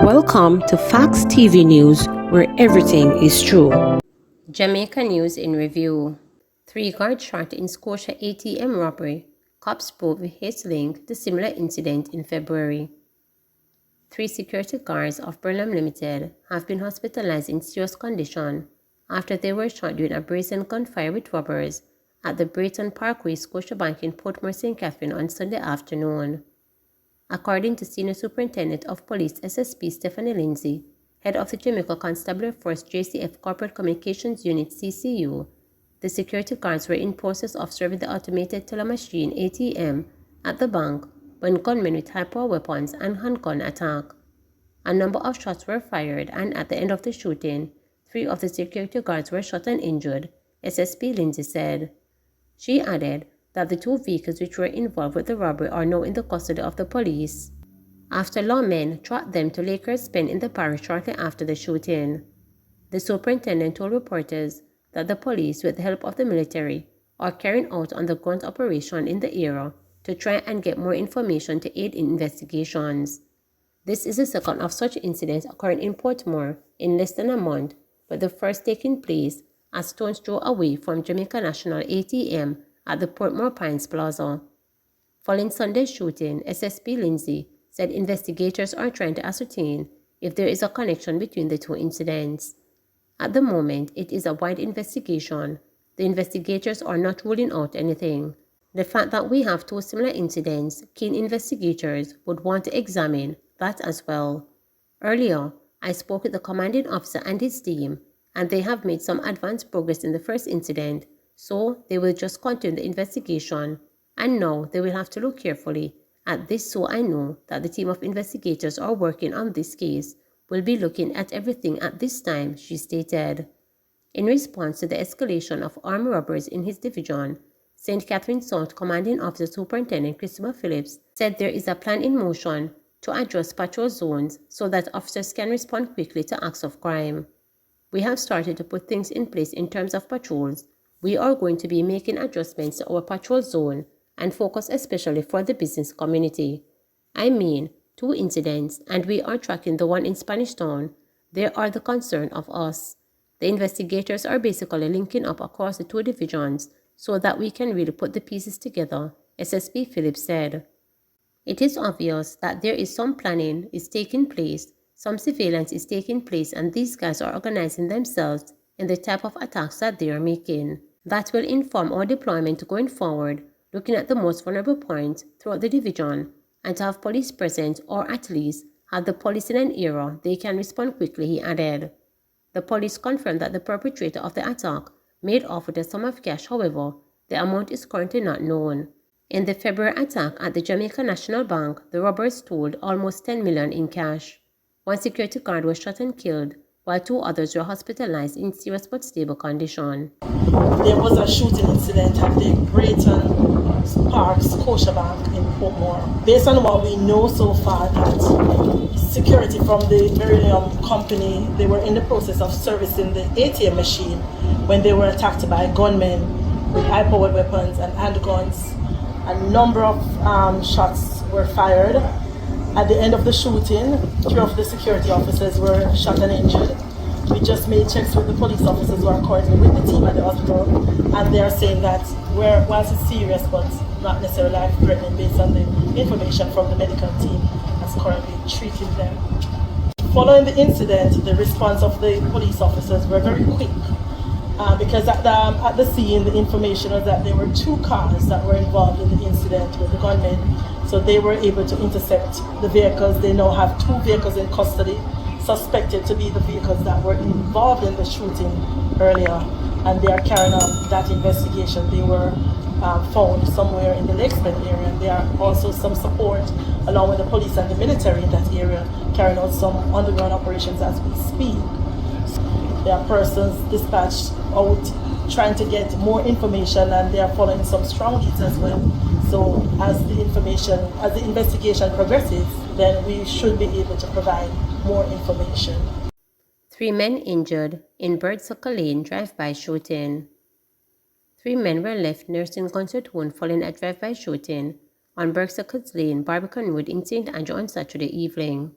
Welcome to Facts TV News, where everything is true. Jamaica News in Review. 3 guards shot in Scotia ATM robbery. Cops probe his link to similar incident in February. 3 security guards of Burnham Limited have been hospitalized in serious condition after they were shot during a brazen gunfire with robbers at the Brayton Parkway Scotiabank in Portmore St. Catherine on Sunday afternoon. According to Senior Superintendent of Police SSP Stephanie Lindsay, head of the Jamaica Constabulary Force JCF Corporate Communications Unit CCU, the security guards were in process of serving the automated teller machine ATM at the bank when gunmen with high-power weapons and handgun attacked. A number of shots were fired, and at the end of the shooting, 3 of the security guards were shot and injured, SSP Lindsay said. She added that the 2 vehicles which were involved with the robbery are now in the custody of the police, after lawmen tracked them to Lakers Pen in the parish shortly after the shooting. The superintendent told reporters that the police, with the help of the military, are carrying out underground operation in the area to try and get more information to aid in investigations. This is the second of such incidents occurring in Portmore in less than a month, but the first taking place a stone's throw away from Jamaica National ATM at the Portmore Pines Plaza. Following Sunday's shooting, SSP Lindsay said investigators are trying to ascertain if there is a connection between the 2 incidents. At the moment, it is a wide investigation. The investigators are not ruling out anything. The fact that we have 2 similar incidents, keen investigators would want to examine that as well. Earlier, I spoke with the commanding officer and his team, and they have made some advanced progress in the first incident, so they will just continue the investigation, and now they will have to look carefully at this, so I know that the team of investigators are working on this case will be looking at everything at this time, she stated. In response to the escalation of armed robberies in his division, St. Catherine South Commanding Officer Superintendent Christopher Phillips said there is a plan in motion to adjust patrol zones so that officers can respond quickly to acts of crime. We have started to put things in place in terms of patrols. We are going to be making adjustments to our patrol zone and focus especially for the business community. I mean, 2 incidents, and we are tracking the one in Spanish Town. They are the concern of us. The investigators are basically linking up across the 2 divisions so that we can really put the pieces together, SSP Phillips said. It is obvious that there is some planning is taking place, some surveillance is taking place, and these guys are organizing themselves in the type of attacks that they are making. That will inform our deployment going forward, looking at the most vulnerable points throughout the division, and to have police present, or at least have the police in an area they can respond quickly, he added. The police confirmed that the perpetrator of the attack made off with a sum of cash. However, the amount is currently not known. In the February attack at the Jamaica National Bank, the robbers stole almost $10 million in cash. 1 security guard was shot and killed, while 2 others were hospitalized in serious but stable condition. There was a shooting incident at the Brayton Park Scotiabank in Portmore. Based on what we know so far, that security from the Beryllium company, they were in the process of servicing the ATM machine when they were attacked by gunmen with high-powered weapons and handguns. A number of shots were fired. At the end of the shooting, 3 of the security officers were shot and injured. We just made checks with the police officers who are currently with the team at the hospital, and they are saying that whilst it's serious but not necessarily life-threatening based on the information from the medical team that's currently treating them. Following the incident, the response of the police officers were very quick because at the scene, the information was that there were 2 cars that were involved in the incident with the gunmen. So they were able to intercept the vehicles. They now have 2 vehicles in custody, suspected to be the vehicles that were involved in the shooting earlier, and they are carrying on that investigation. They were found somewhere in the Lakes Pen area, and there are also some support along with the police and the military in that area carrying out some underground operations as we speak. There are persons dispatched out trying to get more information, and they are following some strong leads as well. So as the investigation progresses, then we should be able to provide more information. 3 men injured in Birdsucker Lane drive-by shooting. 3 men were left nursing concert wound following a drive-by shooting on Birdsucker Lane, Barbican Road in St. Andrew on Saturday evening.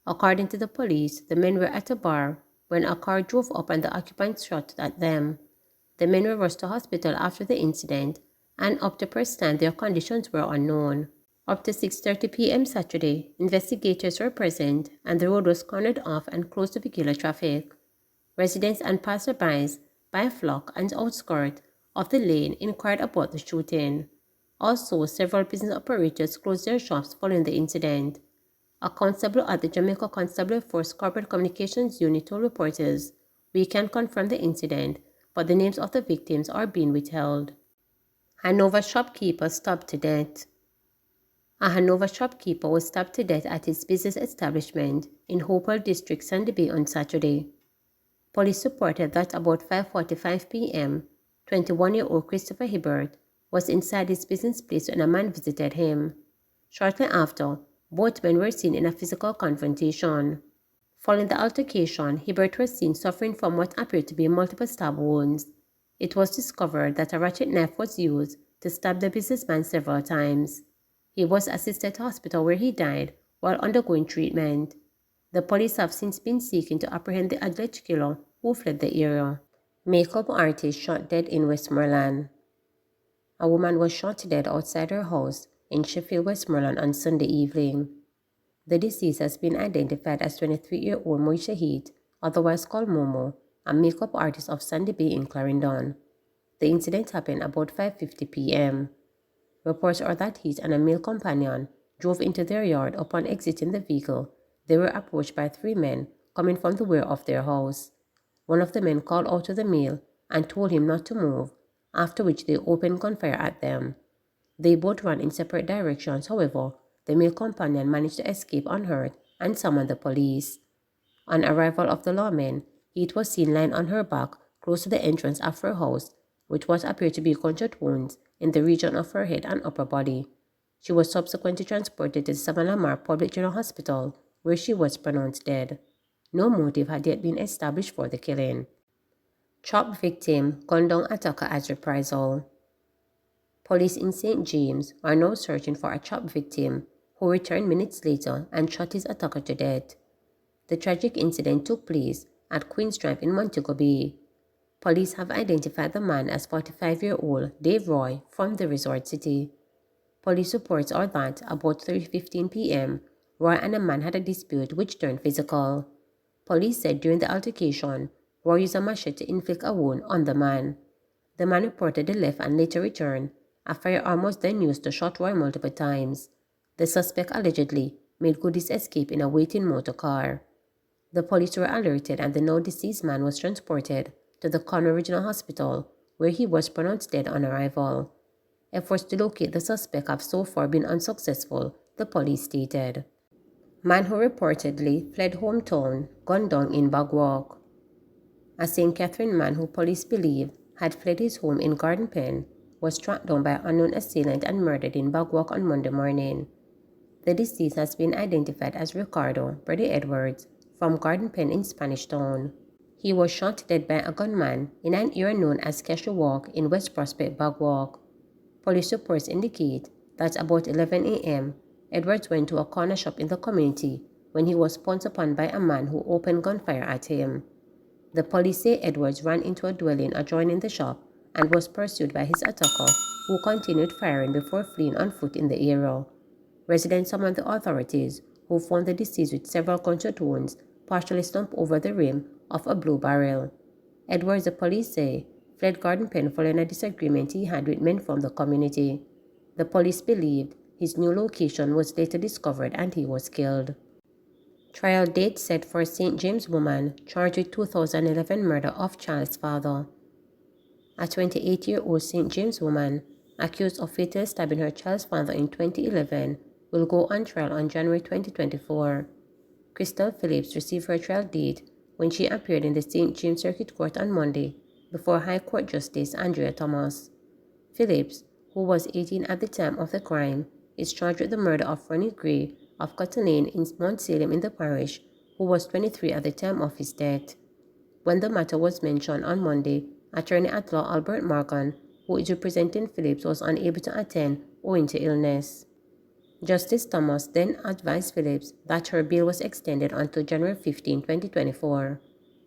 According to the police, the men were at a bar when a car drove up and the occupants shot at them. The men were rushed to hospital after the incident, and up to present time their conditions were unknown. Up to 6:30 p.m. Saturday, investigators were present and the road was cornered off and closed to vehicular traffic. Residents and passersby by flock and outskirt of the lane inquired about the shooting. Also, several business operators closed their shops following the incident. A constable at the Jamaica Constabulary Force Corporate Communications Unit told reporters, "We can confirm the incident, but the names of the victims are being withheld." Hanover shopkeeper stabbed to death. A Hanover shopkeeper was stabbed to death at his business establishment in Hopewell District, Mandeville Bay on Saturday. Police reported that about 5:45 p.m., 21-year-old Christopher Hibbert was inside his business place when a man visited him. Shortly after, both men were seen in a physical confrontation. Following the altercation, Hibbert was seen suffering from what appeared to be multiple stab wounds. It was discovered that a ratchet knife was used to stab the businessman several times. He was assisted to hospital where he died while undergoing treatment. The police have since been seeking to apprehend the alleged killer who fled the area. Makeup artist shot dead in Westmoreland. A woman was shot dead outside her house in Sheffield, Westmoreland on Sunday evening. The deceased has been identified as 23-year-old Moisha Heat, otherwise called Momo, a makeup artist of Sandy Bay in Clarendon. The incident happened about 5:50 p.m. Reports are that Heat and a male companion drove into their yard. Upon exiting the vehicle, they were approached by three men coming from the rear of their house. One of the men called out to the male and told him not to move, after which they opened gunfire at them. They both ran in separate directions. However, the male companion managed to escape unhurt and summoned the police. On arrival of the lawmen, Heat was seen lying on her back close to the entrance of her house, with what appeared to be gunshot wounds in the region of her head and upper body. She was subsequently transported to the Savannah Public General Hospital, where she was pronounced dead. No motive had yet been established for the killing. Chopped victim, gunned down attacker as reprisal. Police in St. James are now searching for a chopped victim who returned minutes later and shot his attacker to death. The tragic incident took place at Queen's Drive in Montego Bay. Police have identified the man as 45-year-old Dave Roy from the resort city. Police reports are that about 3:15 p.m., Roy and a man had a dispute which turned physical. Police said during the altercation, Roy used a machete to inflict a wound on the man. The man reportedly left and later returned. A firearm was then used to shoot Roy multiple times. The suspect allegedly made good his escape in a waiting motor car. The police were alerted and the now deceased man was transported to the Conroe Regional Hospital, where he was pronounced dead on arrival. Efforts to locate the suspect have so far been unsuccessful, the police stated. Man who reportedly fled hometown gunned down in Bagwalk. A St. Catherine man who police believe had fled his home in Garden Pen was tracked down by an unknown assailant and murdered in Bagwalk on Monday morning. The deceased has been identified as Ricardo Brady Edwards from Garden Pen in Spanish Town. He was shot dead by a gunman in an area known as Cashew Walk in West Prospect, Bagwalk. Police reports indicate that about 11 a.m., Edwards went to a corner shop in the community when he was pounced upon by a man who opened gunfire at him. The police say Edwards ran into a dwelling adjoining the shop and was pursued by his attacker, who continued firing before fleeing on foot in the area. Residents summoned the authorities, who found the deceased with several gunshot wounds partially slumped over the rim of a blue barrel. Edwards, the police say, fled Garden Pen following a disagreement he had with men from the community. The police believed his new location was later discovered and he was killed. Trial date set for St. James woman charged with 2011 murder of child's father. A 28-year-old St. James woman accused of fatally stabbing her child's father in 2011 will go on trial on January 2024. Crystal Phillips received her trial date when she appeared in the St. James Circuit Court on Monday before High Court Justice Andrea Thomas. Phillips, who was 18 at the time of the crime, is charged with the murder of Ronnie Gray of Cotton Lane in Mount Salem in the parish, who was 23 at the time of his death. When the matter was mentioned on Monday, attorney at law Albert Morgan, who is representing Phillips, was unable to attend owing to illness. Justice Thomas then advised Phillips that her bail was extended until January 15, 2024.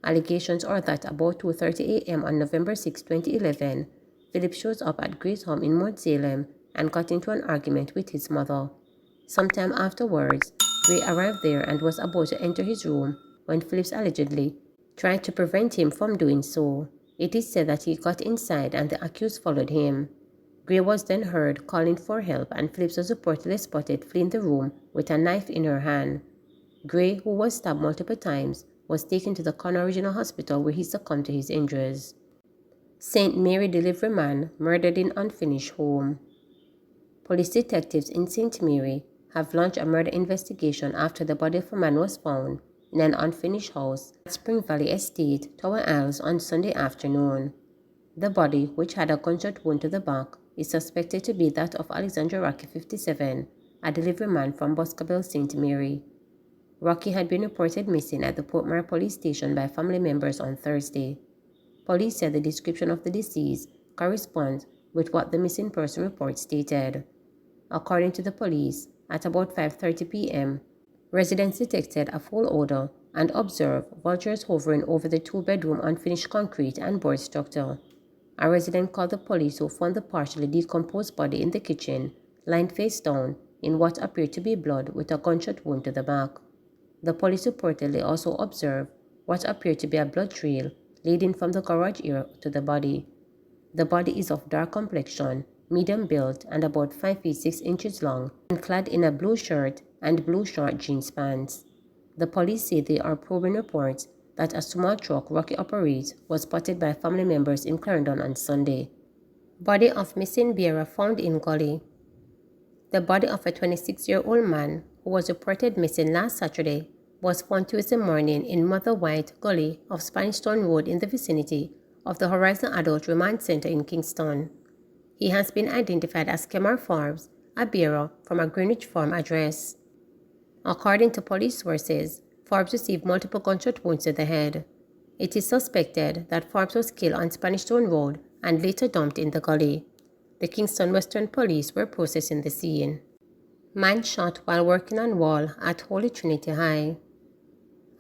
Allegations are that about 2:30 a.m. on November 6, 2011, Phillips shows up at Gray's home in Mount Salem and got into an argument with his mother. Sometime afterwards, Gray arrived there and was about to enter his room when Phillips allegedly tried to prevent him from doing so. It is said that he got inside and the accused followed him. Gray was then heard calling for help and Phillips was reportedly spotted fleeing the room with a knife in her hand. Gray, who was stabbed multiple times, was taken to the Connor Regional Hospital where he succumbed to his injuries. St. Mary delivery man murdered in unfinished home. Police detectives in St. Mary have launched a murder investigation after the body of a man was found in an unfinished house at Spring Valley Estate, Tower Isles on Sunday afternoon. The body, which had a gunshot wound to the back, is suspected to be that of Alexander Rocky, 57, a delivery man from Boscobel, St. Mary. Rocky had been reported missing at the Portmore police station by family members on Thursday. Police said the description of the deceased corresponds with what the missing person report stated. According to the police, at about 5:30 p.m., residents detected a foul odor and observed vultures hovering over the two-bedroom unfinished concrete and board structure. A resident called the police who found the partially decomposed body in the kitchen, lying face down in what appeared to be blood with a gunshot wound to the back. The police reportedly also observed what appeared to be a blood trail leading from the garage area to the body. The body is of dark complexion, medium build, and about 5 feet 6 inches long, and clad in a blue shirt and blue short jeans pants. The police say they are probing reports that a small truck Rocky operates was spotted by family members in Clarendon on Sunday. Body of missing bearer found in Gully. The body of a 26-year-old man who was reported missing last Saturday was found Tuesday morning in Mother White Gully of Spanish Town Road in the vicinity of the Horizon Adult Remand Center in Kingston. He has been identified as Kemar Forbes, a bearer from a Greenwich Farm address. According to police sources, Forbes received multiple gunshot wounds to the head. It is suspected that Forbes was killed on Spanish Town Road and later dumped in the gully. The Kingston Western Police were processing the scene. Man shot while working on wall at Holy Trinity High.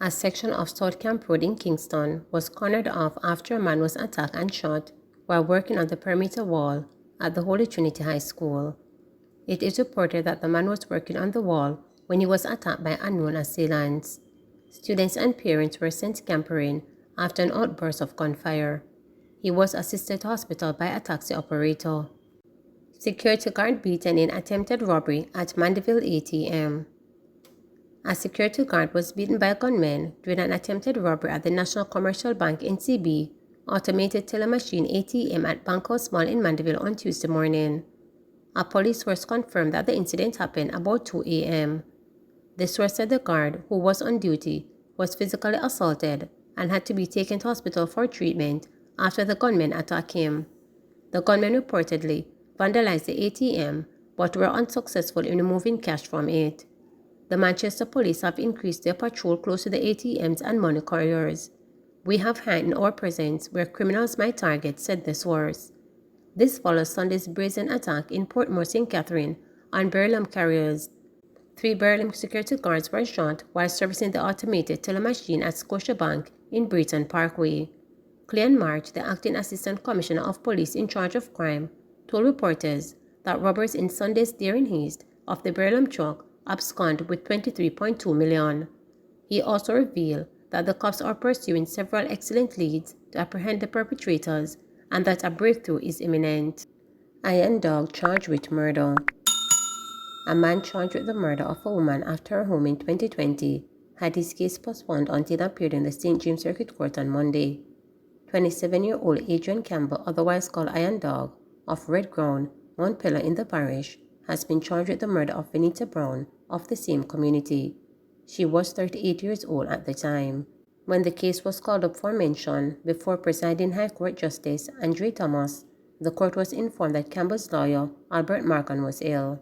A section of South Camp Road in Kingston was cornered off after a man was attacked and shot while working on the perimeter wall at the Holy Trinity High School. It is reported that the man was working on the wall when he was attacked by unknown assailants. Students and parents were sent scampering after an outburst of gunfire. He was assisted to hospital by a taxi operator. Security guard beaten in attempted robbery at Mandeville ATM. A security guard was beaten by gunmen during an attempted robbery at the National Commercial Bank NCB automated teller machine ATM at Bankhouse Mall in Mandeville on Tuesday morning. A police source confirmed that the incident happened about 2 a.m. The source said the guard, who was on duty, was physically assaulted and had to be taken to hospital for treatment after the gunmen attacked him. The gunmen reportedly vandalized the ATM but were unsuccessful in removing cash from it. The Manchester police have increased their patrol close to the ATMs and money couriers. We have heightened our presence where criminals might target, said the source. This follows Sunday's brazen attack in Portmore St. Catherine on Burlem carriers. 3 Burlem security guards were shot while servicing the automated teller machine at Scotiabank in Breton Parkway. Clean March, the acting assistant commissioner of police in charge of crime, told reporters that robbers in Sunday's daring haste of the Burlem truck absconded with $23.2 million. He also revealed that the cops are pursuing several excellent leads to apprehend the perpetrators and that a breakthrough is imminent. Iron dog charged with murder. A man charged with the murder of a woman after her home in 2020 had his case postponed until it appeared in the St. James Circuit Court on Monday. 27-year-old Adrian Campbell, otherwise called Iron Dog, of Red Ground, Mount Pillar in the parish, has been charged with the murder of Venita Brown of the same community. She was 38 years old at the time. When the case was called up for mention before presiding High Court Justice Andre Thomas, the court was informed that Campbell's lawyer, Albert Markham, was ill.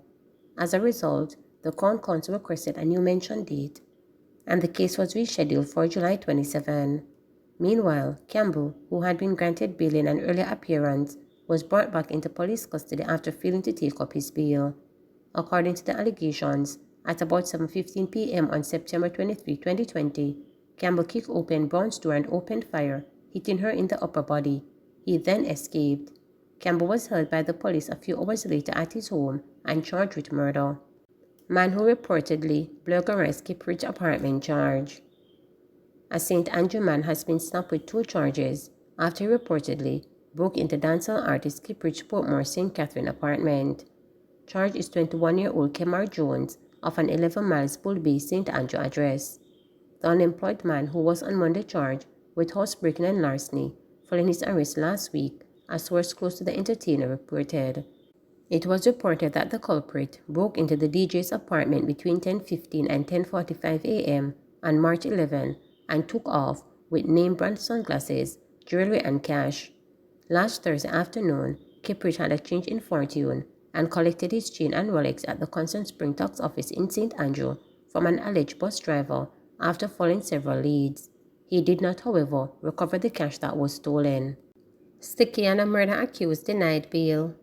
As a result, the Crown Counsel requested a new mention date, and the case was rescheduled for July 27. Meanwhile, Campbell, who had been granted bail in an earlier appearance, was brought back into police custody after failing to take up his bail. According to the allegations, at about 7:15 p.m. on September 23, 2020, Campbell kicked open Brown's door and opened fire, hitting her in the upper body. He then escaped. Campbell was held by the police a few hours later at his home and charged with murder. Man who reportedly burglarized Kippridge apartment charge. A St. Andrew man has been snapped with 2 charges after he reportedly broke into dancehall artist Kippridge Portmore St. Catherine apartment. Charge is 21-year-old Kemar Jones of an 11 miles Bull Bay St. Andrew address. The unemployed man who was on Monday charged with housebreaking and larceny following his arrest last week, a source close to the entertainer reported. It was reported that the culprit broke into the DJ's apartment between 10:15 and 10:45 a.m. on March 11 and took off with name-brand sunglasses, jewelry, and cash. Last Thursday afternoon, Kippridge had a change in fortune and collected his chain and Rolex at the Constant Spring Tax office in St. Andrew from an alleged bus driver after following several leads. He did not, however, recover the cash that was stolen. Stickiana murder accused denied bail.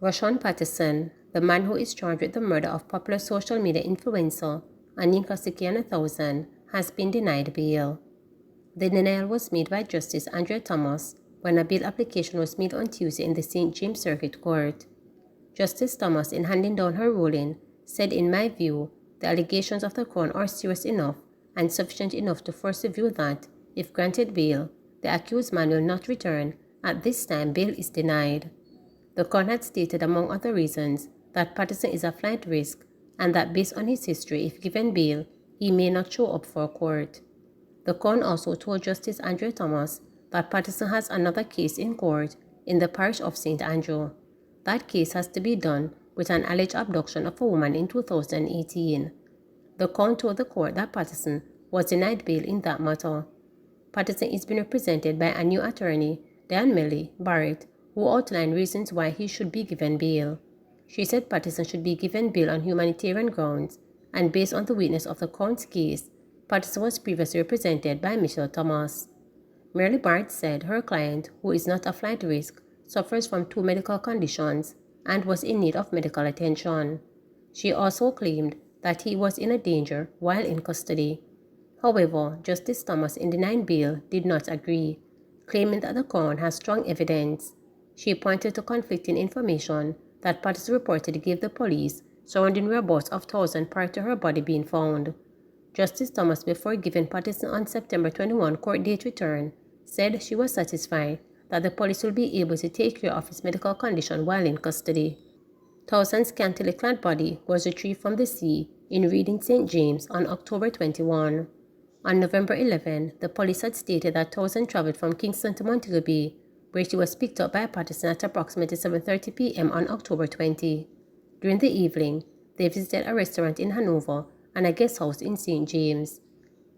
Rashawn Patterson, the man who is charged with the murder of popular social media influencer Aninka Stickiana 1000, has been denied bail. The denial was made by Justice Andrea Thomas when a bail application was made on Tuesday in the St. James Circuit Court. Justice Thomas, in handing down her ruling, said, "In my view, the allegations of the Crown are serious enough and sufficient enough to force the view that, if granted bail, the accused man will not return. At this time, bail is denied." The Crown had stated, among other reasons, that Patterson is a flight risk and that based on his history, if given bail, he may not show up for court. The Crown also told Justice Andrea Thomas that Patterson has another case in court in the parish of St. Andrew. That case has to be done with an alleged abduction of a woman in 2018. The Crown told the court that Patterson was denied bail in that matter. Patterson is being represented by a new attorney, Diane Melly Barrett, who outlined reasons why he should be given bail. She said Patterson should be given bail on humanitarian grounds, and based on the weakness of the Crown's case, Patterson was previously represented by Michelle Thomas. Merely Barrett said her client, who is not a flight risk, suffers from 2 medical conditions and was in need of medical attention. She also claimed that he was in a danger while in custody. However, Justice Thomas, in denying bail, did not agree, claiming that the Crown has strong evidence. She pointed to conflicting information that Patterson reported gave the police surrounding whereabouts of 1000 prior to her body being found. Justice Thomas, before giving Patterson on September 21 court date return, said she was satisfied that the police will be able to take care of his medical condition while in custody. 1000's scantily clad body was retrieved from the sea in Reading, St. James on October 21. On November 11, the police had stated that 1000 traveled from Kingston to Montego Bay, where she was picked up by Patterson at approximately 7:30 p.m. on October 20. During the evening, they visited a restaurant in Hanover and a guest house in St. James.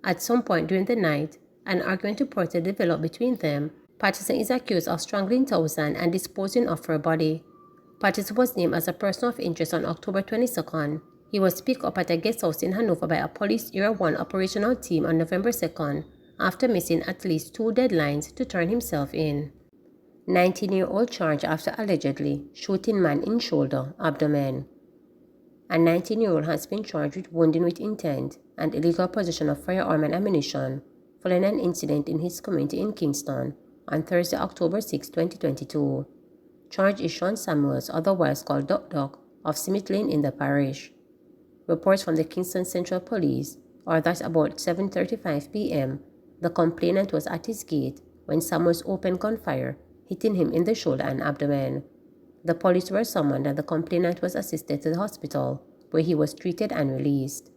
At some point during the night, an argument reportedly developed between them. Patterson is accused of strangling 1000 and disposing of her body. Patterson was named as a person of interest on October 22nd. He was picked up at a guest house in Hanover by a police Area 1 operational team on November 2nd after missing at least 2 deadlines to turn himself in. 19-year-old charged after allegedly shooting man in shoulder, abdomen. A 19-year-old has been charged with wounding with intent and illegal possession of firearm and ammunition following an incident in his community in Kingston on Thursday, October 6, 2022. Charged is Sean Samuels, otherwise called Duck Duck, of Smith Lane in the parish. Reports from the Kingston Central Police are that about 7:35 p.m., the complainant was at his gate when Samuels opened gunfire, hitting him in the shoulder and abdomen. The police were summoned and the complainant was assisted to the hospital, where he was treated and released.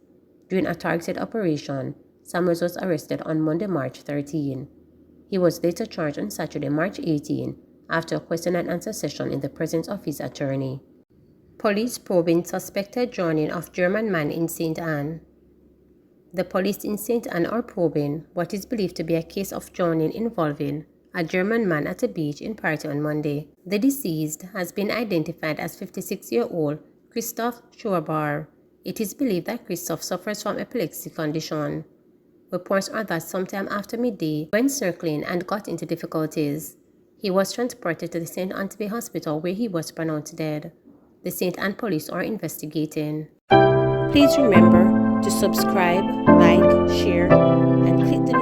During a targeted operation, Samuels was arrested on Monday, March 13. He was later charged on Saturday, March 18, after a question and answer session in the presence of his attorney. Police probing suspected drowning of German man in St. Anne. The police in St. Anne are probing what is believed to be a case of drowning involving a German man at a beach in Party on Monday. The deceased has been identified as 56-year-old Christoph Schwarbar. It is believed that Christoph suffers from epilepsy condition. Reports are that sometime after midday, went circling and got into difficulties. He was transported to the St. Anthony Hospital where he was pronounced dead. The St. Anne police are investigating. Please remember to subscribe, like, share, and click the